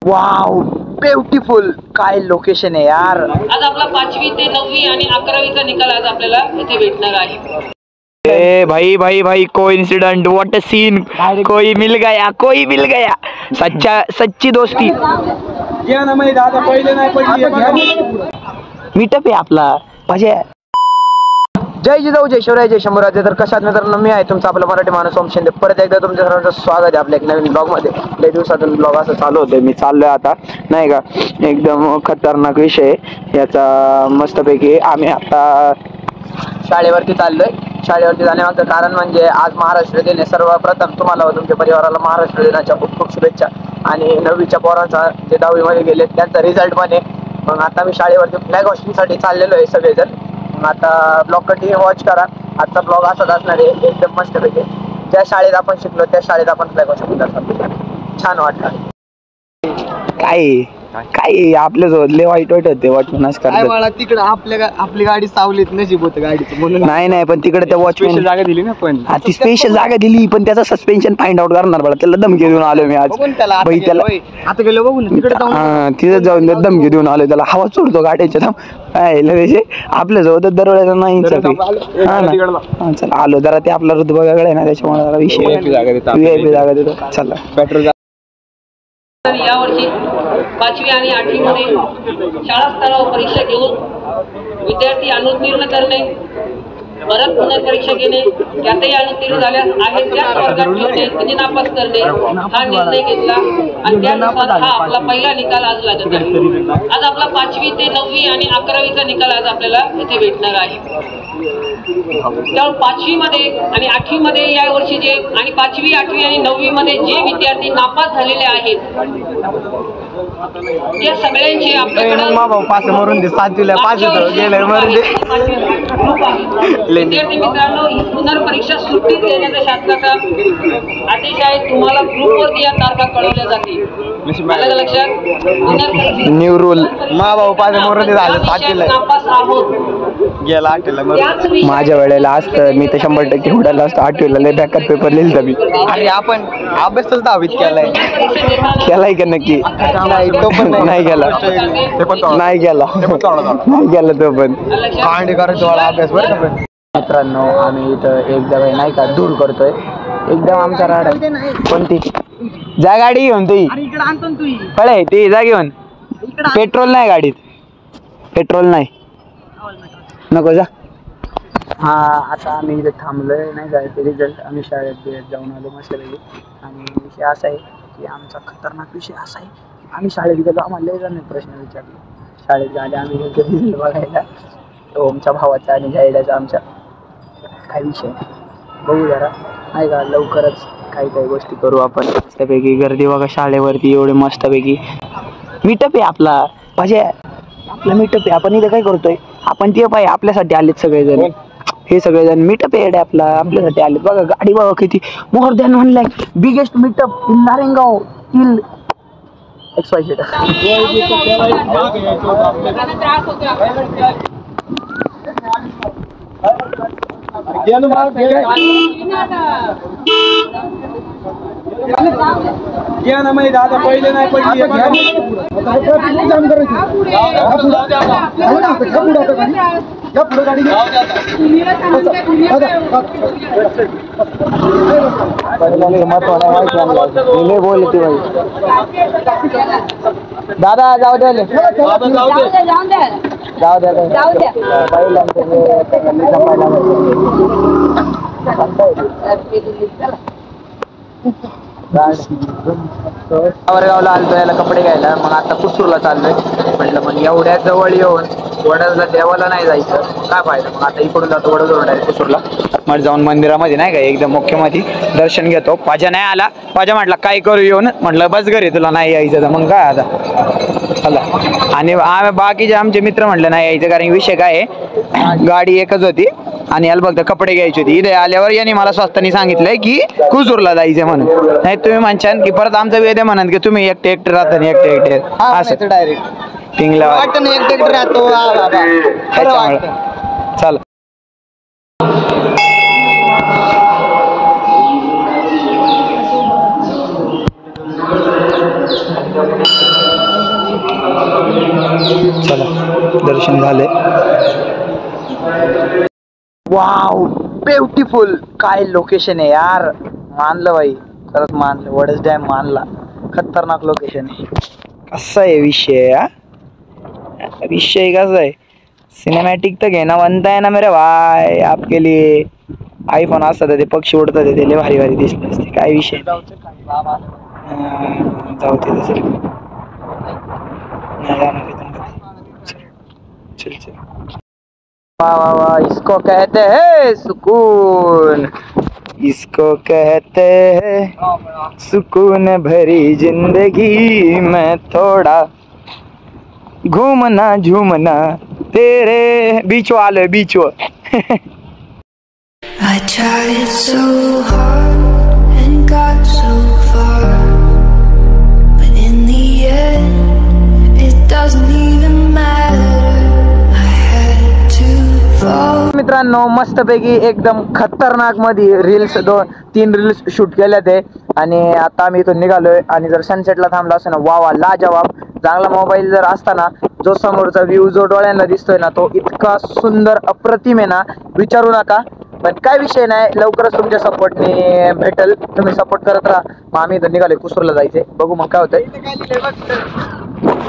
Wow beautiful, काय location आहे यार. आज आपला 5वी ते 9वी आणि 11वीचा निकाल आज आपल्याला इथे भेटणार आहे. ए भाई भाई भाई कोइंसिडेंट, व्हाट अ सीन, कोई मिल गया, कोई मिल गया. सच्ची दोस्ती. मीटअप आहे आपला. जय जिजाऊ, जय शिवराय, जय शंभूराजे. तर कशात मित्रांनो, मी आहे तुमचा आपला मराठी माणूस ओम शिंदे. परत एकदा तुमच्या सर्वांचं स्वागत आहे आपल्या एक नवीन ब्लॉग मध्ये. लय दिवसातून ब्लॉग असं चालू होतं. मी चाललोय आता नाही का, एकदम खतरनाक विषय याचा. मस्तपैकी आम्ही आता शाळेवरती चाललोय. शाळेवरती जाण्यामागचं कारण म्हणजे आज महाराष्ट्र दिन आहे. सर्वप्रथम तुम्हाला व तुमच्या परिवाराला महाराष्ट्र दिनाच्या खूप खूप शुभेच्छा. आणि 9वीच्या पोरांचा जे 10वीमध्ये गेले त्यांचा रिझल्ट पण आहे. मग आता मी शाळेवरती फ्लॅग होस्टिंगसाठी चाललेलो आहे सगळेजण. मग आता ब्लॉग कंटिन्यू वॉच करा. आजचा ब्लॉग असाच असणार आहे एकदम मस्तपैकी. ज्या शाळेत आपण शिकलो त्या शाळेत आपण फ्लॅग होस्टिंग करतो. छान वाटतं. काय आपल्याजवळ लय वाईट होते वॉचमॅन काय तिकडे आपली गाडी सावलीत नशीब होतं गाडीचं म्हणून. नाही पण तिकडे त्या वॉचमॅन जागा दिली ना. पण ती स्पेशल जागा दिली, पण त्याचा सस्पेन्शन फाइंड आउट करणार बाळा. त्याला धमकी देऊन आलो मी आज. त्याला आता गेलो बघू ना तिकडे जाऊन. तिथे जाऊन धमकी देऊन आलो त्याला. हवा सोडतो गाड्याच्या. आपल्या जवळ दरवेळेला नाही. चला आलो जरा, ते आपला ऋतू बघायला ना, त्याच्यामुळे जरा विषय VIP जागा देतो. चला पेट्रोल. तर यावर्षी 5वी आणि 8वी मध्ये शाळा स्तरावर परीक्षा घेऊन विद्यार्थी अनुत्तीर्ण करणे, परत पुनर्परीक्षा घेणे, त्यातही अनुत्तीर्ण झाल्यास आहे त्याच वर्गात ठेवणे म्हणजे नापास करणे हा निर्णय घेतला. आणि त्यानुसार हा आपला पहिला निकाल आज लागत आहे. आज आपला 5वी ते 9वी आणि 11वीचा निकाल आज आपल्याला इथे भेटणार आहे. त्यामुळे 5वी मध्ये आणि 8वी मध्ये या वर्षी जे आणि 5वी 8वी आणि 9वी मध्ये जे विद्यार्थी नापास झालेले आहेत त्या सगळ्यांचे आपल्याकडे विद्यार्थी मित्रांनो, ही पुनर्परीक्षा सुट्टीत देण्याचा शासनाचा आदेश आहे. तुम्हाला ग्रुपवरती या तारखा कळवल्या जातील. लक्षात. New rule. नापास आहोत माझ्या वेळेला असतं मी तर 100% उडाला असतो. 8वीला लय बॅकअप पेपर लिहिलता मी. अरे आपण अभ्यास तर 10वीत केलाय का नक्की? नाही गेला तो पण. अभ्यास बरं. मित्रांनो, आम्ही इथं एकदम नाही का दूर करतोय एकदम आमचा राडा. कोणती जा गाडी घेऊन ती पळे ती जा घेऊन. पेट्रोल नाही गाडीत, पेट्रोल नाही. नको जा. हा आता आम्ही इथे थांबलोय नाही का. ते रिझल्ट आम्ही शाळेत जाऊन आलो मस्तपैकी. आणि विषय असा आहे की आमचा खतरनाक विषय असा आहे की आम्ही शाळेत गेलो, आम्हाला लय जण प्रश्न विचारले. शाळेत झाले आम्ही रिझल्ट बघायला ओमच्या भावाचा आणि जायडाचा आमच्या. काय विषय बघू जरा नाही का. लवकरच काही गोष्टी करू आपण मस्तपैकी. गर्दी बघा शाळेवरती एवढे मस्तपैकी. मीटअप आहे आपला. आपला मीटअप आहे. आपण इथे काय करतोय, आपण ते पाहिजे आपल्यासाठी आलेत सगळेजण. हे सगळेजण मीटअप आहे आपला, आपल्यासाठी आलेत. बघा गाडी बघा किती. More than 1 lakh biggest meetup in Narayangaon till XYZ. घ्या ना माहिती आता पहिले नाही पडली. बोलते भाई दादा जाऊ द्या वडगावला आलतो याला कपडे घ्यायला. मग आता कुसूरला चाललोय. म्हटलं मग एवढ्या जवळ येऊन वडाला देवाला नाही जायचं काय फायदा. मग आता इकडून जातो वडगाव डायरेक्ट कुसूरला. मग जाऊन मंदिरामध्ये नाही का एकदम मुख्यमध्ये दर्शन घेतो. पाजा नाही आला. पाजा म्हटलं काय करू येऊन. म्हटलं बस घरी तुला नाही यायचं तर मग काय आता चला. आणि बाकीचे आमचे मित्र म्हटलं नाही यायचं कारण विषय काय आहे, गाडी एकच होती आणि याला फक्त कपडे घ्यायचे होते. इथे आल्यावर याने मला स्वस्तानी सांगितलंय की कुसूरला जायचं म्हणून. नाही तुम्ही म्हणशान की परत आमचा वेद म्हणत की तुम्ही एकटे राहता एकटे असं डायरेक्ट पिंगला वाटतं एकटे राहतो. चला चला दर्शन झाले. वाव ब्युटिफुल, काय लोकेशन आहे यार. मानलं बाई, खरंच मानलं. वडस डॅम मानला, खतरनाक लोकेशन आहे. कसा आहे विषय? विषय कसा आहे? सिनेमॅटिक तर घेणं बनता है ना मेरे भाई आपके लिए. आयफोन असतं तर ते पक्षी उडतात ते लय भारी भारी दिसले असते. काय विषय जाऊ ते तसं चल चल. वाह वाह वाह, इसको कहते हैं सुकून, इसको कहते हैं सुकून भरी जिंदगी में थोड़ा घूमना झूमना तेरे बीच वाले beach. I tried so hard and got so far, but in the end it doesn't even matter. I had to fall. मित्रांनो मस्तपैकी एकदम खतरनाक मध्ये रील्स 2-3 रील्स शूट केल्या ते. आणि आता आम्ही इथून निघालोय. आणि जर सनसेटला थांबलो असं ना, वा वा लाजवाब. चांगला मोबाईल जर असताना जो समोरचा व्ह्यू जो डोळ्यांना दिसतोय ना, तो इतका सुंदर अप्रतिम आहे ना, विचारू नका. पण काय विषय नाही, लवकरच तुमच्या सपोर्टने भेटेल. तुम्ही सपोर्ट करत राहा. मग आम्ही इथं निघालोय कुसूरला जायचंय, बघू मग काय होतंय.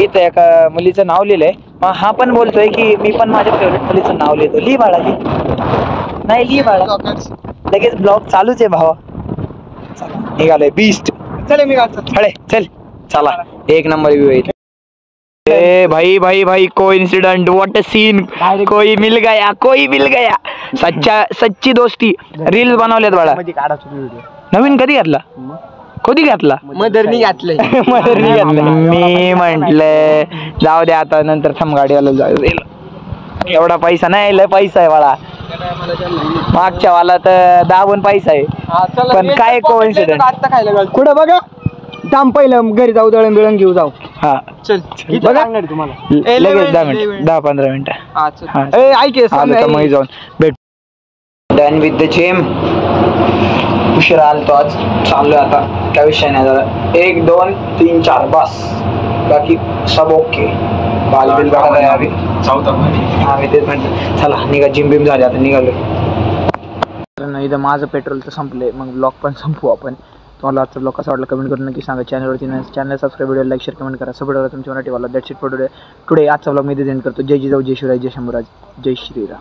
इथं एका मुलीचं नाव लिहिलंय. मग हा पण बोलतोय की मी पण माझ्या फेवरेट मुलीचं नाव लिहितो. लिही बाळा, लिही. नाही लिही बाळा, लगेच ब्लॉग चालूच आहे भावा. चला निघालोय बीस्ट. चल मी गाडतो. खडे चल. चला एक नंबर व्ह्यू आहे. ए भाई भाई भाई कोइंसिडेंट, व्हाट अ सीन. कोई मिल गया, कोई मिल गया. सच्ची दोस्ती. रील बनवल्यात बाळा. नवीन कधी घातला? कधी घातला? मदरनी घातलंय. मदरनी घातलं. मी म्हंटल जाऊ दे आता, नंतर थांब गाडीवाला जाऊ दे. एवढा पैसा नाही, लय पैसा आहे बाळा. मागच्या वाला तर दाबून पैसा आहे. पण काय कोइन्सिडेंट. आता खायला कुठं बघा. थांब पहिलं घरी जाऊ, दळण बिळण घेऊ जाऊ. हा चल बघा तुम्हाला लगेच 10 मिनिट, 10-15 मिनिटं. ऐक मग जाऊन भेट. Done with the gym. उशिरा आलतो आज. चाललोय आता, काय विषय नाही झाला. 1 2 3 4 बस, बाकी सब ओके. बाल बिल बघा यावी आम्ही तेच म्हटलं. चला निघा, जिम बिम झाली आता निघालोय. इथं माझं पेट्रोल तर संपले, मग ब्लॉग पण संपू आपण. तुम्हाला आजचा ब्लॉग कसा वाटला कमेंट करून नक्की सांगा. चॅनलवरती channel subscribe, video like, share, comment करा. सपोर्ट करा तुमच्या मराठीवाला. That's it for today. आजचा ब्लॉग मी इथे एंड करतो. जय जिजाऊ, जय शिवराय, जय शंभूराज, जय श्रीराम.